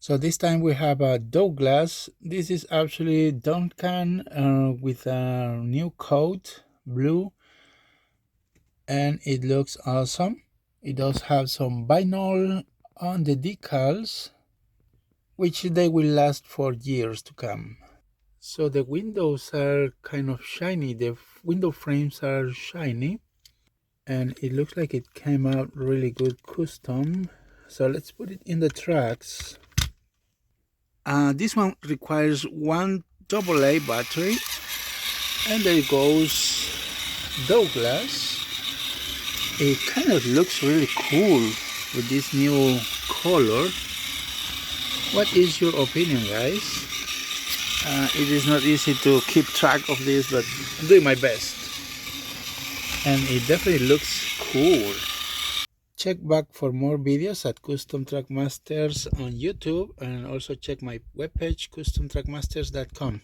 So this time we have a Douglas. This is actually Duncan with a new coat, blue, and it looks awesome. It does have some vinyl on the decals, which they will last for years to come. So the windows are kind of shiny. The window frames are shiny, and it looks like it came out really good custom. So let's put it in the tracks. This one requires one AA battery, and there goes Douglas. It kind of looks really cool with this new color. What is your opinion, guys? It is not easy to keep track of this, but I'm doing my best, and it definitely looks cool. Check back for more videos at Custom Trackmasters on YouTube, and also check my webpage customtrackmasters.com.